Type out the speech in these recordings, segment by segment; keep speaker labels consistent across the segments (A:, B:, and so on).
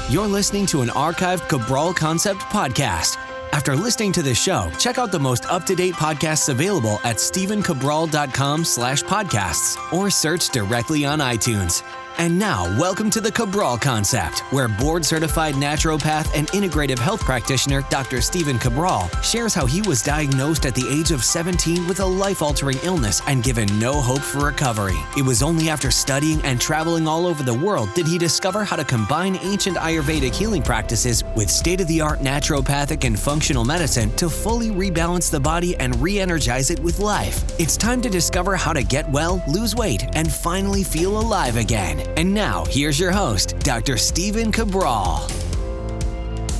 A: You're listening to an archived Cabral Concept podcast. After listening to this show, check out the most up-to-date podcasts available at stephencabral.com/podcasts or search directly on iTunes. And now, welcome to the Cabral Concept, where board-certified naturopath and integrative health practitioner Dr. Stephen Cabral shares how he was diagnosed at the age of 17 with a life-altering illness and given no hope for recovery. It was only after studying and traveling all over the world did he discover how to combine ancient Ayurvedic healing practices with state-of-the-art naturopathic and functional medicine to fully rebalance the body and re-energize it with life. It's time to discover how to get well, lose weight, and finally feel alive again. And now, here's your host, Dr. Stephen Cabral.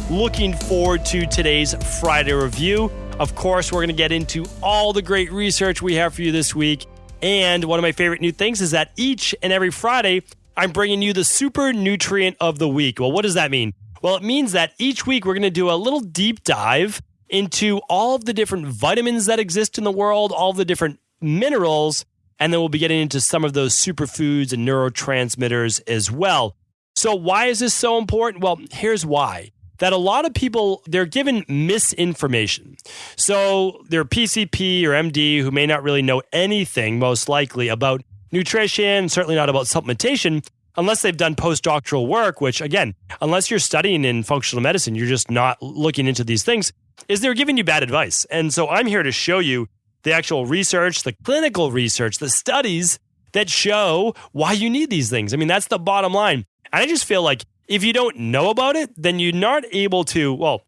B: Looking forward to today's Friday review. Of course, we're going to get into all the great research we have for you this week. And one of my favorite new things is that each and every Friday, I'm bringing you the super nutrient of the week. Well, what does that mean? Well, it means that each week we're going to do a little deep dive into all of the different vitamins that exist in the world, all the different minerals, and then we'll be getting into some of those superfoods and neurotransmitters as well. So why is this so important? Well, here's why. That a lot of people, they're given misinformation. So they're PCP or MD who may not really know anything, most likely, about nutrition, certainly not about supplementation, unless they've done postdoctoral work, which again, unless you're studying in functional medicine, you're just not looking into these things, is they're giving you bad advice. And so I'm here to show you the actual research, the clinical research, the studies that show why you need these things. I mean, that's the bottom line. And I just feel like if you don't know about it, then you're not able to, well,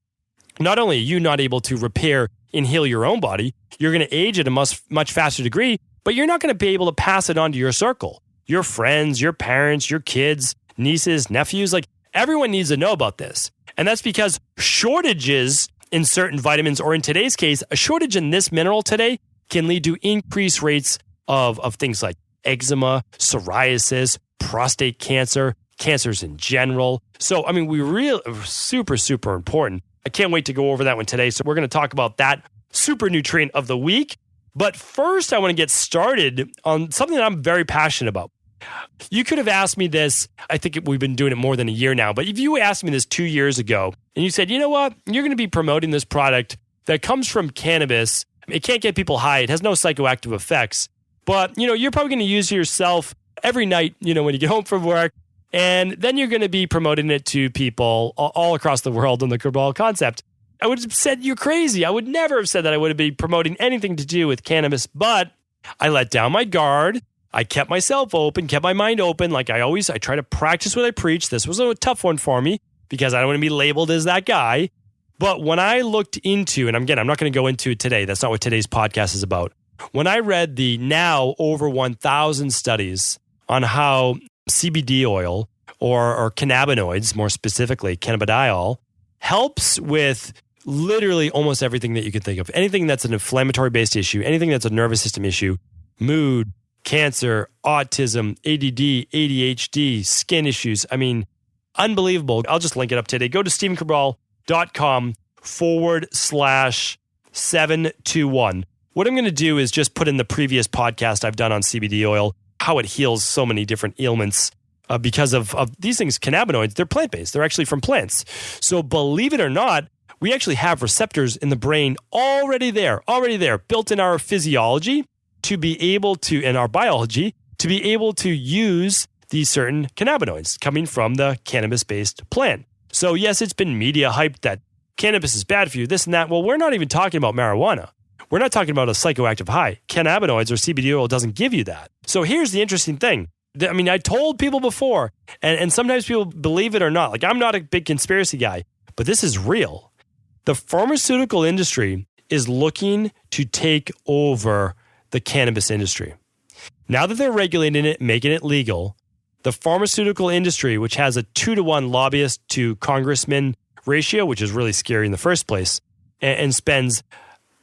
B: not only are you not able to repair and heal your own body, you're going to age at a much faster degree, but you're not going to be able to pass it on to your circle, your friends, your parents, your kids, nieces, nephews. Like everyone needs to know about this. And that's because shortages in certain vitamins, or in today's case, a shortage in this mineral today can lead to increased rates of things like eczema, psoriasis, prostate cancer, cancers in general. So, I mean, we really super, super important. I can't wait to go over that one today. So we're going to talk about that super nutrient of the week. But first, I want to get started on something that I'm very passionate about. You could have asked me this, I think we've been doing it more than a year now, but if you asked me this 2 years ago and you said, you know what, you're going to be promoting this product that comes from cannabis, it can't get people high, it has no psychoactive effects, but you're probably going to use it yourself every night, when you get home from work, and then you're going to be promoting it to people all across the world on the Cabral Concept. I would have said you're crazy. I would never have said that I would be promoting anything to do with cannabis, but I let down my guard. I kept myself open, kept my mind open. Like I try to practice what I preach. This was a tough one for me because I don't want to be labeled as that guy. But when I looked into, and again, I'm not going to go into it today. That's not what today's podcast is about. When I read the now over 1,000 studies on how CBD oil or cannabinoids, more specifically cannabidiol, helps with literally almost everything that you can think of. Anything that's an inflammatory-based issue, anything that's a nervous system issue, mood, cancer, autism, ADD, ADHD, skin issues. I mean, unbelievable. I'll just link it up today. Go to stephencabral.com/721. What I'm going to do is just put in the previous podcast I've done on CBD oil, how it heals so many different ailments because of these things, cannabinoids. They're plant-based. They're actually from plants. So believe it or not, we actually have receptors in the brain already there, built in our physiology to be able to, in our biology, to be able to use these certain cannabinoids coming from the cannabis-based plant. So yes, it's been media hyped that cannabis is bad for you, this and that. Well, we're not even talking about marijuana. We're not talking about a psychoactive high. Cannabinoids or CBD oil doesn't give you that. So here's the interesting thing. I mean, I told people before, and sometimes people believe it or not. Like, I'm not a big conspiracy guy, but this is real. The pharmaceutical industry is looking to take over the cannabis industry. Now that they're regulating it, making it legal, the pharmaceutical industry, which has a 2-to-1 lobbyist to congressman ratio, which is really scary in the first place, and spends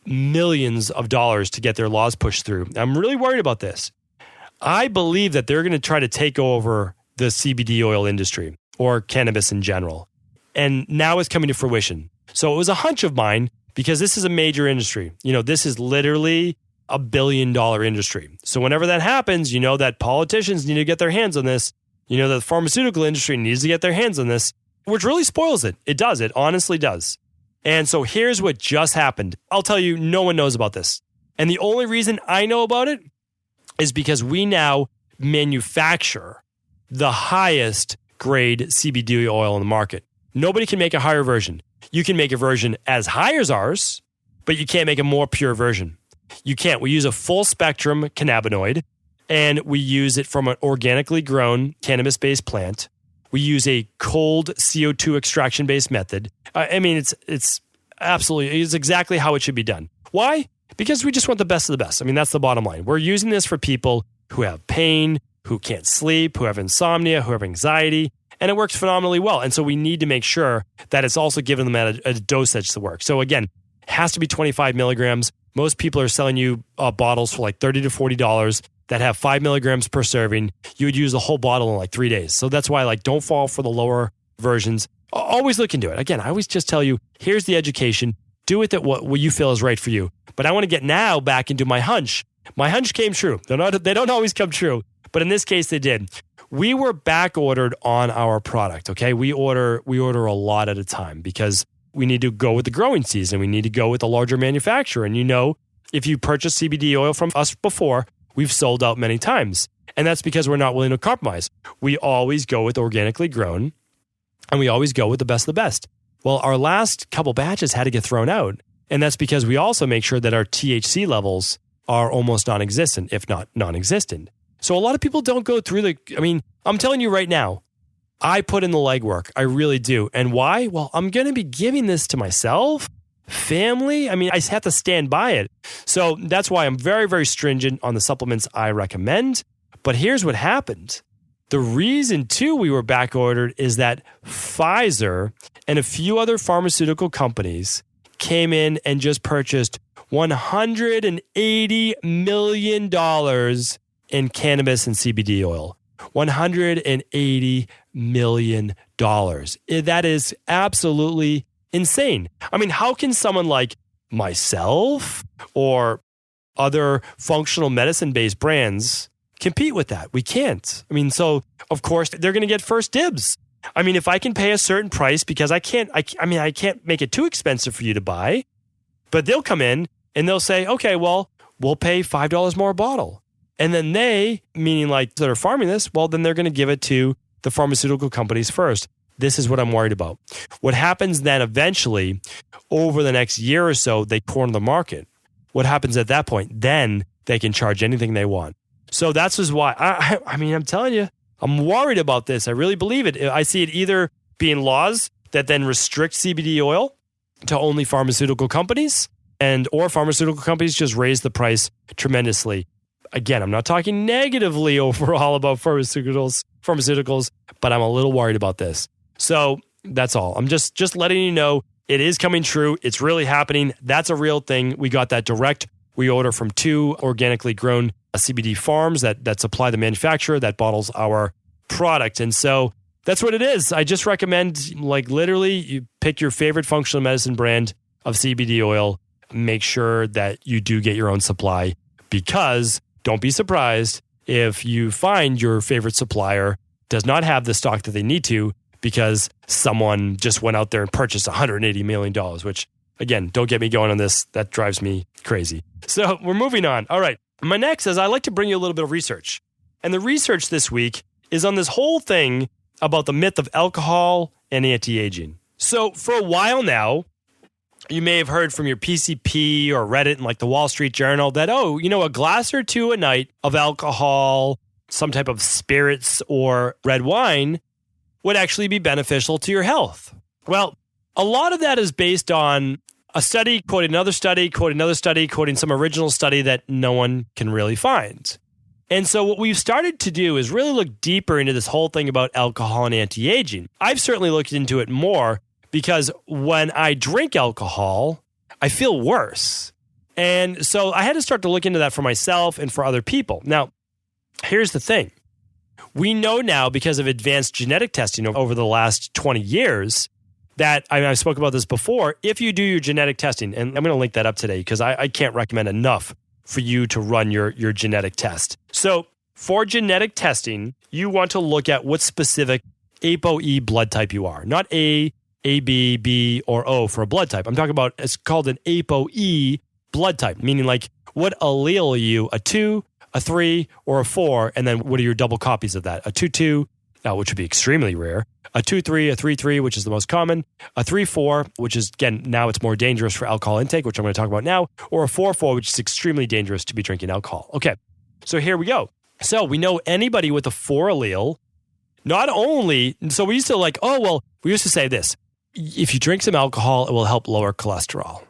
B: millions of dollars to get their laws pushed through. I'm really worried about this. I believe that they're going to try to take over the CBD oil industry or cannabis in general. And now it's coming to fruition. So it was a hunch of mine because this is a major industry. This is literally $1 billion industry. So whenever that happens, that politicians need to get their hands on this. That the pharmaceutical industry needs to get their hands on this. which really spoils it. It does. It honestly does. And so here's what just happened. I'll tell you, no one knows about this. And the only reason I know about it is because we now manufacture the highest grade CBD oil in the market. Nobody can make a higher version. You can make a version as high as ours, but you can't make a more pure version. You can't. We use a full spectrum cannabinoid, and we use it from an organically grown cannabis-based plant. We use a cold CO2 extraction-based method. I mean, it's exactly how it should be done. Why? Because we just want the best of the best. I mean, that's the bottom line. We're using this for people who have pain, who can't sleep, who have insomnia, who have anxiety, and it works phenomenally well. And so we need to make sure that it's also giving them at a dosage to work. So again, it has to be 25 milligrams. Most people are selling you bottles for like $30 to $40 that have 5 milligrams per serving. You would use the whole bottle in like 3 days. So that's why, like, don't fall for the lower versions. Always look into it. Again, I always just tell you, here's the education. Do with it what you feel is right for you. But I want to get now back into my hunch. My hunch came true. They don't always come true, but in this case, they did. We were back ordered on our product. Okay, we order a lot at a time because we need to go with the growing season. We need to go with a larger manufacturer. And if you purchase CBD oil from us before, we've sold out many times, and that's because we're not willing to compromise. We always go with organically grown, and we always go with the best of the best. Well, our last couple batches had to get thrown out, and that's because we also make sure that our THC levels are almost non-existent, if not non-existent. So a lot of people don't go through I'm telling you right now, I put in the legwork. I really do. And why? Well, I'm going to be giving this to myself, family. I mean, I have to stand by it. So that's why I'm very, very stringent on the supplements I recommend. But here's what happened. The reason, too, we were back ordered is that Pfizer and a few other pharmaceutical companies came in and just purchased $180 million in cannabis and CBD oil. $180 million. That is absolutely insane. I mean, how can someone like myself or other functional medicine-based brands compete with that? We can't. I mean, so of course they're going to get first dibs. I mean, if I can pay a certain price because I can't make it too expensive for you to buy, but they'll come in and they'll say, okay, well, we'll pay $5 more a bottle. And then they, meaning like that are farming this, well, then they're going to give it to the pharmaceutical companies first. This is what I'm worried about. What happens then eventually over the next year or so, they corner the market. What happens at that point? Then they can charge anything they want. So that's just why, I'm telling you, I'm worried about this. I really believe it. I see it either being laws that then restrict CBD oil to only pharmaceutical companies or pharmaceutical companies just raise the price tremendously. Again, I'm not talking negatively overall about pharmaceuticals, but I'm a little worried about this. So that's all. I'm just letting you know it is coming true. It's really happening. That's a real thing. We got that direct. We order from 2 organically grown CBD farms that supply the manufacturer that bottles our product. And so that's what it is. I just recommend, like, literally, you pick your favorite functional medicine brand of CBD oil. Make sure that you do get your own supply, because don't be surprised if you find your favorite supplier does not have the stock that they need to because someone just went out there and purchased $180 million, which, again, don't get me going on this. That drives me crazy. So we're moving on. All right. My next is I like to bring you a little bit of research. And the research this week is on this whole thing about the myth of alcohol and anti-aging. So for a while now, you may have heard from your PCP or read it in like the Wall Street Journal that, a glass or two a night of alcohol, some type of spirits or red wine would actually be beneficial to your health. Well, a lot of that is based on a study, quoting another study, quoting another study, quoting some original study that no one can really find. And so what we've started to do is really look deeper into this whole thing about alcohol and anti-aging. I've certainly looked into it more because when I drink alcohol, I feel worse. And so I had to start to look into that for myself and for other people. Now, here's the thing. We know now, because of advanced genetic testing over the last 20 years, that, I spoke about this before, if you do your genetic testing, and I'm going to link that up today because I can't recommend enough for you to run your genetic test. So for genetic testing, you want to look at what specific ApoE blood type you are. Not A, AB, B, or O for a blood type. I'm talking about, it's called an ApoE blood type, meaning like what allele are you, a 2, a 3, or a 4, and then what are your double copies of that? A 2-2, which would be extremely rare, a 2-3, a 3-3, which is the most common, a 3-4, which is, again, now it's more dangerous for alcohol intake, which I'm going to talk about now, or a 4-4, which is extremely dangerous to be drinking alcohol. Okay, so here we go. So we know anybody with a 4 allele, not only, so we used to like, we used to say this, if you drink some alcohol, it will help lower cholesterol.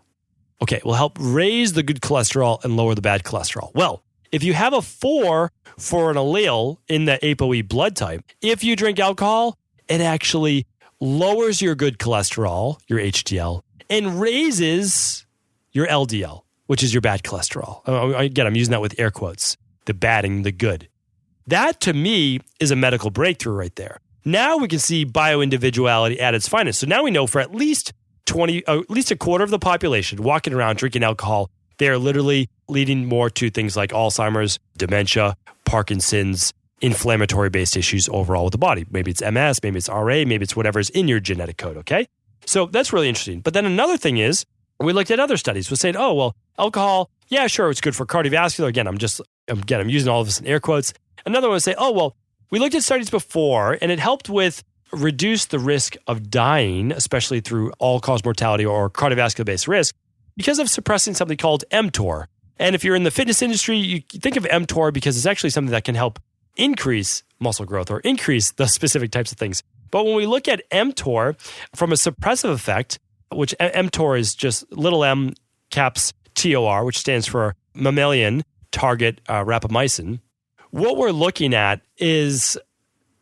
B: Okay, it will help raise the good cholesterol and lower the bad cholesterol. Well, if you have a 4 for an allele in the ApoE blood type, if you drink alcohol, it actually lowers your good cholesterol, your HDL, and raises your LDL, which is your bad cholesterol. Again, I'm using that with air quotes, the bad and the good. That, to me, is a medical breakthrough right there. Now we can see bioindividuality at its finest. So now we know for at least a quarter of the population walking around drinking alcohol, they are literally leading more to things like Alzheimer's, dementia, Parkinson's, inflammatory-based issues overall with the body. Maybe it's MS, maybe it's RA, maybe it's whatever's in your genetic code, okay? So that's really interesting. But then another thing is, we looked at other studies. We're saying, alcohol, yeah, sure, it's good for cardiovascular. Again, I'm using all of this in air quotes. Another one would say, we looked at studies before, and it helped with reduce the risk of dying, especially through all-cause mortality or cardiovascular-based risk, because of suppressing something called mTOR. And if you're in the fitness industry, you think of mTOR because it's actually something that can help increase muscle growth or increase the specific types of things. But when we look at mTOR from a suppressive effect, which mTOR is just little m caps TOR, which stands for mammalian target rapamycin, what we're looking at is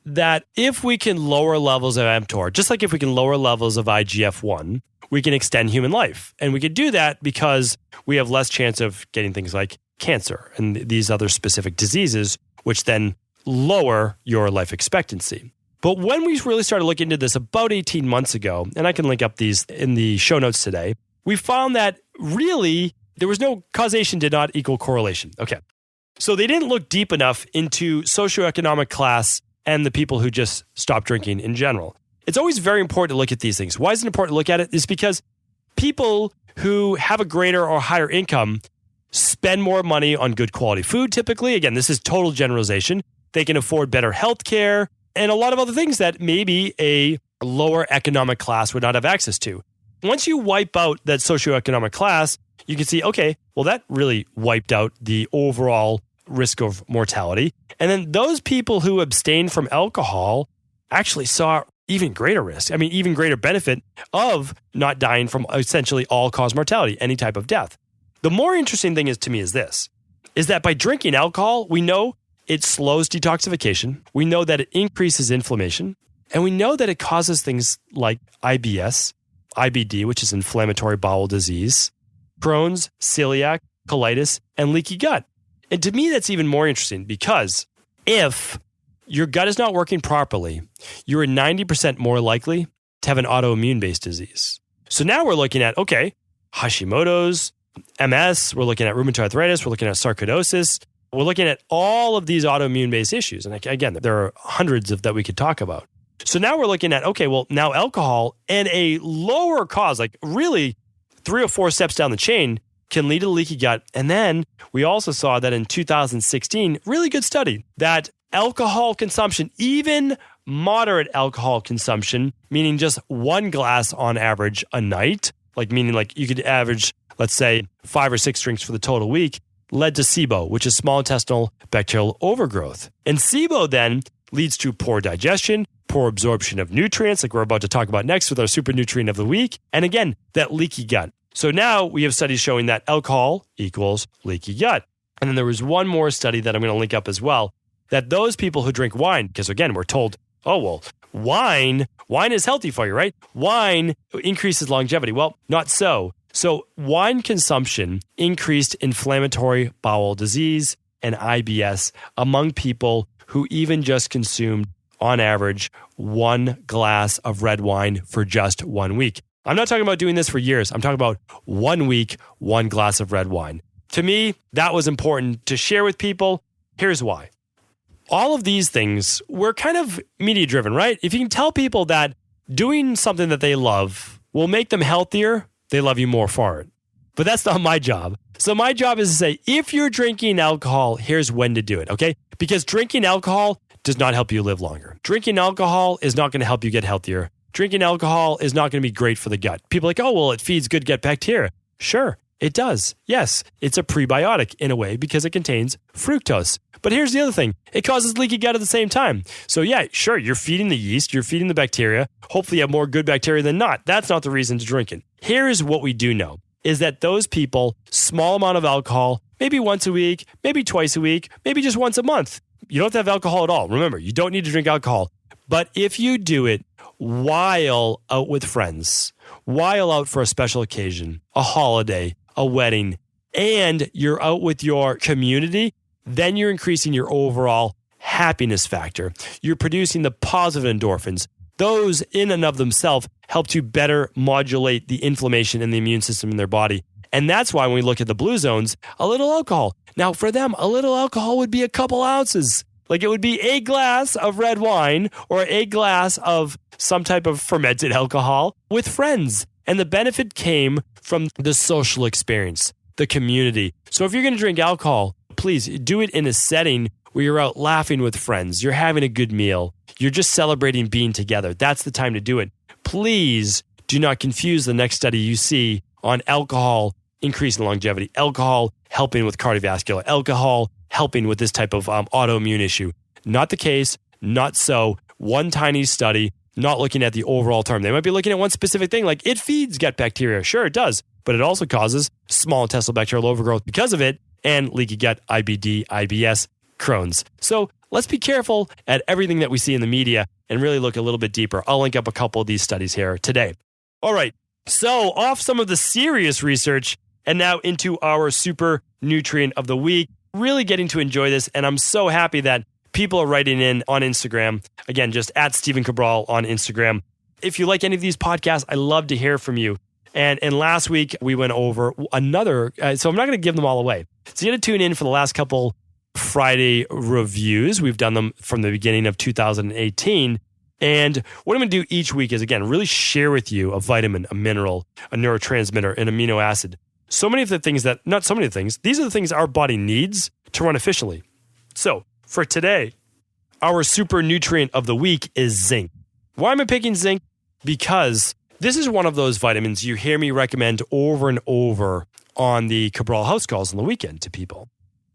B: that if we can lower levels of mTOR, just like if we can lower levels of IGF-1, we can extend human life. And we can do that because we have less chance of getting things like cancer and these other specific diseases, which then lower your life expectancy. But when we really started looking into this about 18 months ago, and I can link up these in the show notes today, we found that really there was no causation did not equal correlation. Okay. So they didn't look deep enough into socioeconomic class and the people who just stopped drinking in general. It's always very important to look at these things. Why is it important to look at it? It's because people who have a greater or higher income spend more money on good quality food typically. Again, this is total generalization. They can afford better health care and a lot of other things that maybe a lower economic class would not have access to. Once you wipe out that socioeconomic class, you can see, okay, well, that really wiped out the overall risk of mortality. And then those people who abstained from alcohol actually saw even greater risk. I mean, even greater benefit of not dying from essentially all-cause mortality, any type of death. The more interesting thing is to me is this, is that by drinking alcohol, we know it slows detoxification. We know that it increases inflammation. And we know that it causes things like IBS, IBD, which is inflammatory bowel disease, Crohn's, celiac, colitis, and leaky gut. And to me, that's even more interesting because if your gut is not working properly, you're 90% more likely to have an autoimmune-based disease. So now we're looking at, okay, Hashimoto's, MS, we're looking at rheumatoid arthritis, we're looking at sarcoidosis, we're looking at all of these autoimmune-based issues. And again, there are hundreds of that we could talk about. So now we're looking at, okay, well, now alcohol and a lower cause, like really 3 or 4 steps down the chain, can lead to leaky gut. And then we also saw that in 2016, really good study, that alcohol consumption, even moderate alcohol consumption, meaning just 1 glass on average a night, like meaning like you could average, let's say 5 or 6 drinks for the total week, led to SIBO, which is small intestinal bacterial overgrowth. And SIBO then leads to poor digestion, poor absorption of nutrients, like we're about to talk about next with our super nutrient of the week. And again, that leaky gut. So now we have studies showing that alcohol equals leaky gut. And then there was one more study that I'm going to link up as well, that those people who drink wine, because again, we're told, oh, well, wine is healthy for you, right? Wine increases longevity. Well, not so. So wine consumption increased inflammatory bowel disease and IBS among people who even just consumed, on average, 1 glass of red wine for just 1 week. I'm not talking about doing this for years. I'm talking about 1 week, 1 glass of red wine. To me, that was important to share with people. Here's why. all of these things, we're kind of media driven, right? If you can tell people that doing something that they love will make them healthier, they love you more for it. But that's not my job. So my job is to say, if you're drinking alcohol, here's when to do it, okay? Because drinking alcohol does not help you live longer. Drinking alcohol is not going to help you get healthier. Drinking alcohol is not going to be great for the gut. People are like, oh, well, it feeds good gut bacteria. Sure, it does. Yes, it's a prebiotic in a way because it contains fructose. But here's the other thing. It causes leaky gut at the same time. So yeah, sure, you're feeding the yeast, you're feeding the bacteria. Hopefully you have more good bacteria than not. That's not the reason to drink it. Here's what we do know, is that those people, small amount of alcohol, maybe once a week, maybe twice a week, maybe just once a month. You don't have to have alcohol at all. Remember, you don't need to drink alcohol. But if you do it while out with friends, while out for a special occasion, a holiday, a wedding, and you're out with your community, then you're increasing your overall happiness factor. You're producing the positive endorphins. Those in and of themselves help to better modulate the inflammation in the immune system in their body. And that's why when we look at the blue zones, a little alcohol. Now for them, a little alcohol would be a couple ounces. Like it would be a glass of red wine or a glass of some type of fermented alcohol with friends. And the benefit came from the social experience, the community. So if you're going to drink alcohol, please do it in a setting where you're out laughing with friends. You're having a good meal. You're just celebrating being together. That's the time to do it. Please do not confuse the next study you see on alcohol increasing longevity, alcohol helping with cardiovascular, alcohol helping with this type of autoimmune issue. Not the case, not so. One tiny study, not looking at the overall term. They might be looking at one specific thing, like it feeds gut bacteria. Sure, it does, but it also causes small intestinal bacterial overgrowth because of it, and leaky gut, IBD, IBS, Crohn's. So let's be careful at everything that we see in the media and really look a little bit deeper. I'll link up a couple of these studies here today. All right, so off some of the serious research and now into our super nutrient of the week. Really getting to enjoy this, and I'm so happy that people are writing in on Instagram. Again, just at Stephen Cabral on Instagram. If you like any of these podcasts, I love to hear from you. And last week, we went over another, so I'm not going to give them all away. So you got to tune in for the last couple Friday reviews. We've done them from the beginning of 2018. And what I'm going to do each week is, again, really share with you a vitamin, a mineral, a neurotransmitter, an amino acid. So many of the things that, not so many of the things, these are the things our body needs to run efficiently. So for today, our super nutrient of the week is zinc. Why am I picking zinc? Because this is one of those vitamins you hear me recommend over and over on the Cabral house calls on the weekend to people.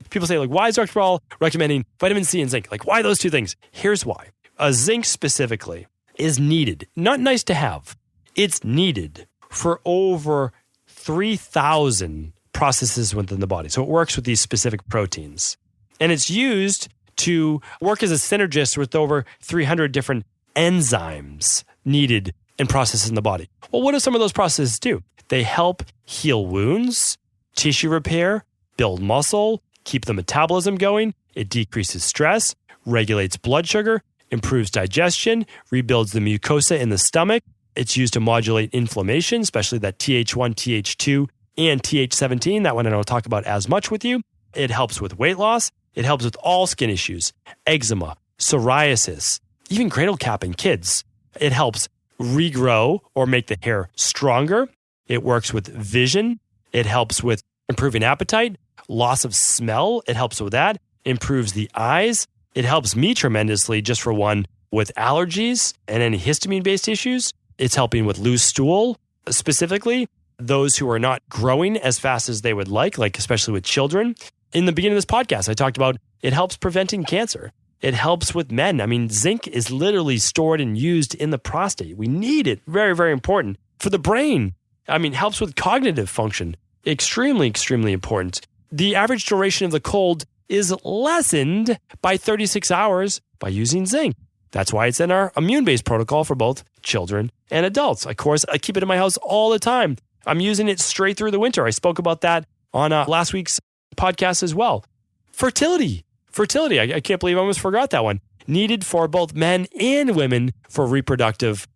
B: People say, like, why is Dr. Cabral recommending vitamin C and zinc? Like, why those two things? Here's why. Zinc specifically is needed, not nice to have. It's needed for over 3,000 processes within the body. So it works with these specific proteins. And it's used to work as a synergist with over 300 different enzymes needed in processes in the body. Well, what do some of those processes do? They help heal wounds, tissue repair, build muscle, keep the metabolism going. It decreases stress, regulates blood sugar, improves digestion, rebuilds the mucosa in the stomach. It's used to modulate inflammation, especially that Th1, Th2, and Th17. That one I don't talk about as much with you. It helps with weight loss. It helps with all skin issues, eczema, psoriasis, even cradle cap in kids. It helps regrow or make the hair stronger. It works with vision. It helps with improving appetite, loss of smell. It helps with that. Improves the eyes. It helps me tremendously, just for one, with allergies and any histamine-based issues. It's helping with loose stool, specifically those who are not growing as fast as they would like especially with children. In the beginning of this podcast, I talked about it helps preventing cancer. It helps with men. I mean, zinc is literally stored and used in the prostate. We need it. Very, very important. For the brain, I mean, helps with cognitive function. Extremely, extremely important. The average duration of the cold is lessened by 36 hours by using zinc. That's why it's in our immune-based protocol for both children and adults. Of course, I keep it in my house all the time. I'm using it straight through the winter. I spoke about that on last week's podcast as well. Fertility. I can't believe I almost forgot that one. Needed for both men and women for reproductive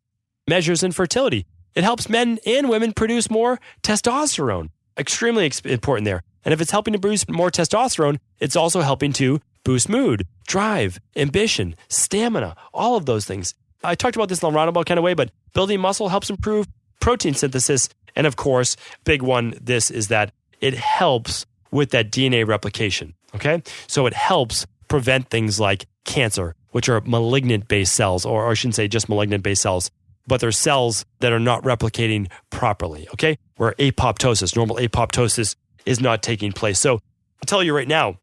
B: measures in fertility. It helps men and women produce more testosterone. Extremely important there. And if it's helping to produce more testosterone, it's also helping to boost mood, drive, ambition, stamina, all of those things. I talked about this in a roundabout kind of way, but building muscle helps improve protein synthesis. And of course, big one, this is that it helps with that DNA replication, okay? So it helps prevent things like cancer, which are malignant-based cells, or I shouldn't say just malignant-based cells, but they're cells that are not replicating properly, okay? Where apoptosis, normal apoptosis is not taking place. So I'll tell you right now,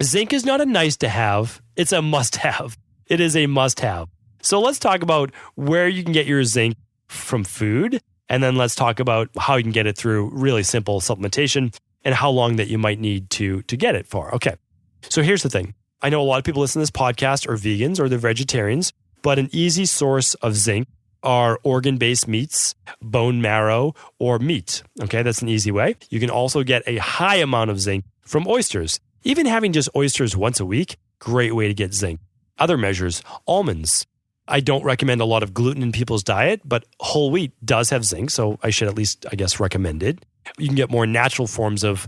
B: zinc is not a nice to have, it's a must have. It is a must have. So let's talk about where you can get your zinc from food, and then let's talk about how you can get it through really simple supplementation and how long that you might need to get it for. Okay, so here's the thing. I know a lot of people listening to this podcast are vegans or they're vegetarians, but an easy source of zinc are organ-based meats, bone marrow, or meat. Okay, that's an easy way. You can also get a high amount of zinc from oysters. Even having just oysters once a week, great way to get zinc. Other measures, almonds. I don't recommend a lot of gluten in people's diet, but whole wheat does have zinc, so I should at least, I guess, recommend it. You can get more natural forms of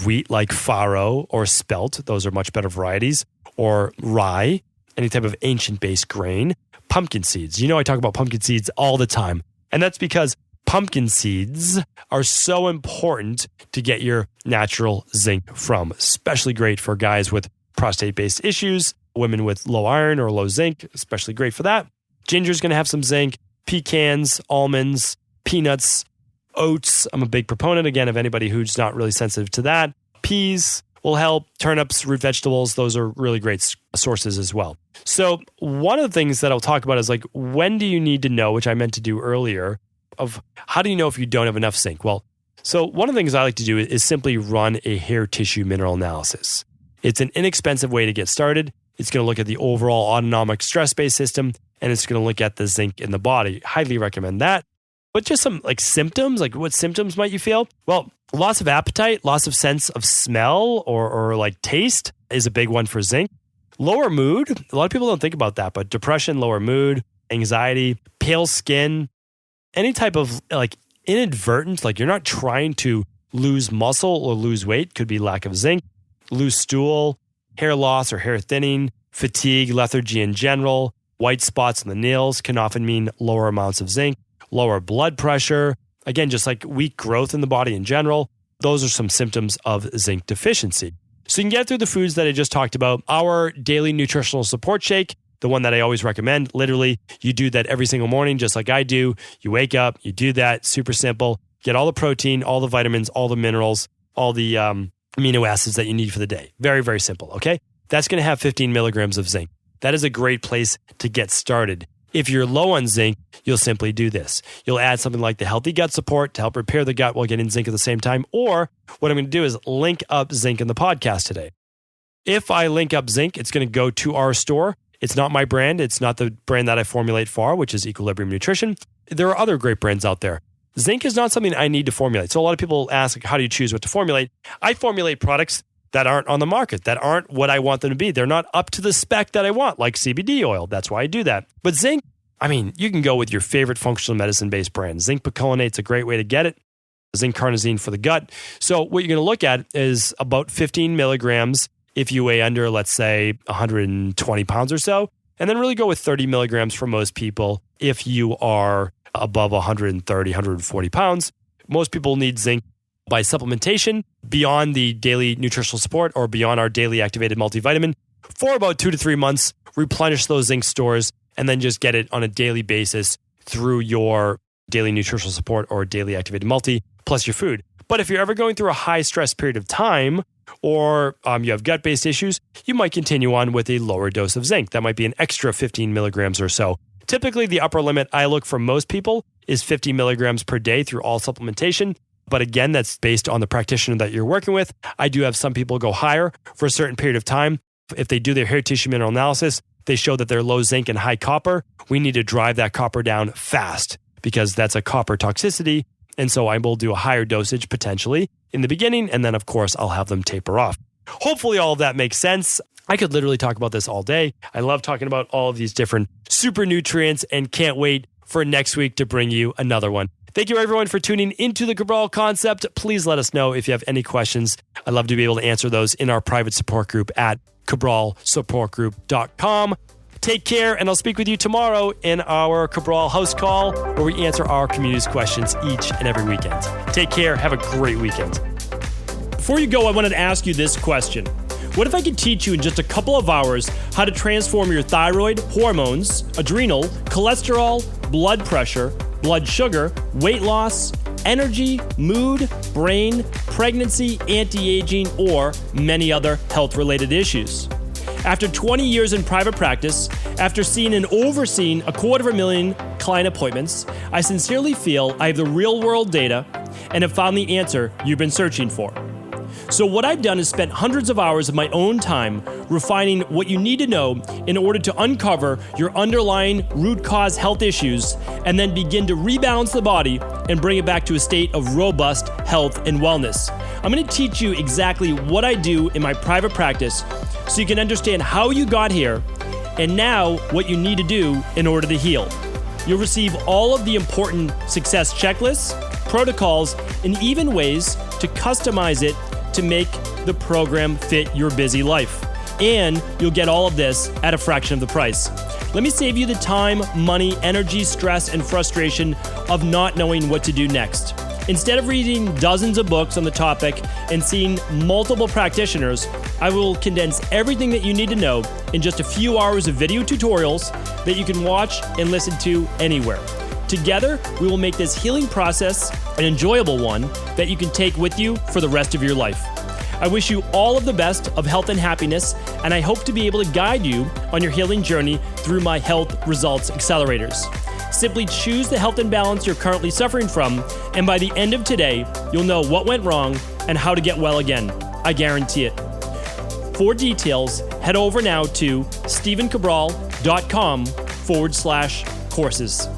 B: wheat like farro or spelt. Those are much better varieties. Or rye, any type of ancient-based grain. Pumpkin seeds. You know I talk about pumpkin seeds all the time. And that's because pumpkin seeds are so important to get your natural zinc from. Especially great for guys with prostate-based issues, women with low iron or low zinc, especially great for that. Ginger's going to have some zinc, pecans, almonds, peanuts, oats. I'm a big proponent, again, of anybody who's not really sensitive to that. Peas will help. Turnips, root vegetables, those are really great sources as well. So one of the things that I'll talk about is like, when do you need to know, which I meant to do earlier, of how do you know if you don't have enough zinc? Well, so one of the things I like to do is simply run a hair tissue mineral analysis. It's an inexpensive way to get started. It's going to look at the overall autonomic stress-based system, and it's going to look at the zinc in the body. Highly recommend that. But just some like symptoms, like what symptoms might you feel? Well, loss of appetite, loss of sense of smell or like taste is a big one for zinc. Lower mood, a lot of people don't think about that, but depression, lower mood, anxiety, pale skin, any type of like inadvertent, like you're not trying to lose muscle or lose weight, could be lack of zinc, loose stool, hair loss or hair thinning, fatigue, lethargy in general, white spots on the nails can often mean lower amounts of zinc. Lower blood pressure, again, just like weak growth in the body in general. Those are some symptoms of zinc deficiency. So you can get through the foods that I just talked about. Our daily nutritional support shake, the one that I always recommend, literally, you do that every single morning, just like I do. You wake up, you do that, super simple. Get all the protein, all the vitamins, all the minerals, all the amino acids that you need for the day. Very, very simple, okay? That's going to have 15 milligrams of zinc. That is a great place to get started. If you're low on zinc, you'll simply do this. You'll add something like the healthy gut support to help repair the gut while getting zinc at the same time. Or what I'm going to do is link up zinc in the podcast today. If I link up zinc, it's going to go to our store. It's not my brand. It's not the brand that I formulate for, which is Equilibrium Nutrition. There are other great brands out there. Zinc is not something I need to formulate. So a lot of people ask, like, how do you choose what to formulate? I formulate products that aren't on the market, that aren't what I want them to be. They're not up to the spec that I want, like CBD oil. That's why I do that. But zinc, I mean, you can go with your favorite functional medicine-based brand. Zinc picolinate is a great way to get it. Zinc carnosine for the gut. So what you're going to look at is about 15 milligrams if you weigh under, let's say, 120 pounds or so. And then really go with 30 milligrams for most people if you are above 130, 140 pounds. Most people need zinc by supplementation beyond the daily nutritional support or beyond our daily activated multivitamin for about 2 to 3 months, replenish those zinc stores, and then just get it on a daily basis through your daily nutritional support or daily activated multi plus your food. But if you're ever going through a high stress period of time or you have gut-based issues, you might continue on with a lower dose of zinc. That might be an extra 15 milligrams or so. Typically, the upper limit I look for most people is 50 milligrams per day through all supplementation. But again, that's based on the practitioner that you're working with. I do have some people go higher for a certain period of time. If they do their hair tissue mineral analysis, they show that they're low zinc and high copper. We need to drive that copper down fast because that's a copper toxicity. And so I will do a higher dosage potentially in the beginning. And then, of course, I'll have them taper off. Hopefully, all of that makes sense. I could literally talk about this all day. I love talking about all of these different super nutrients and can't wait for next week to bring you another one. Thank you, everyone, for tuning into the Cabral Concept. Please let us know if you have any questions. I'd love to be able to answer those in our private support group at cabralsupportgroup.com. Take care, and I'll speak with you tomorrow in our Cabral house call where we answer our community's questions each and every weekend. Take care. Have a great weekend. Before you go, I wanted to ask you this question. What if I could teach you in just a couple of hours how to transform your thyroid, hormones, adrenal, cholesterol, blood pressure, blood sugar, weight loss, energy, mood, brain, pregnancy, anti-aging, or many other health-related issues? After 20 years in private practice, after seeing and overseeing 250,000 client appointments, I sincerely feel I have the real-world data and have found the answer you've been searching for. So what I've done is spent hundreds of hours of my own time refining what you need to know in order to uncover your underlying root cause health issues and then begin to rebalance the body and bring it back to a state of robust health and wellness. I'm going to teach you exactly what I do in my private practice so you can understand how you got here and now what you need to do in order to heal. You'll receive all of the important success checklists, protocols, and even ways to customize it to make the program fit your busy life. And you'll get all of this at a fraction of the price. Let me save you the time, money, energy, stress, and frustration of not knowing what to do next. Instead of reading dozens of books on the topic and seeing multiple practitioners, I will condense everything that you need to know in just a few hours of video tutorials that you can watch and listen to anywhere. Together, we will make this healing process an enjoyable one that you can take with you for the rest of your life. I wish you all of the best of health and happiness, and I hope to be able to guide you on your healing journey through my Health Results Accelerators. Simply choose the health imbalance you're currently suffering from, and by the end of today, you'll know what went wrong and how to get well again. I guarantee it. For details, head over now to stephencabral.com/courses.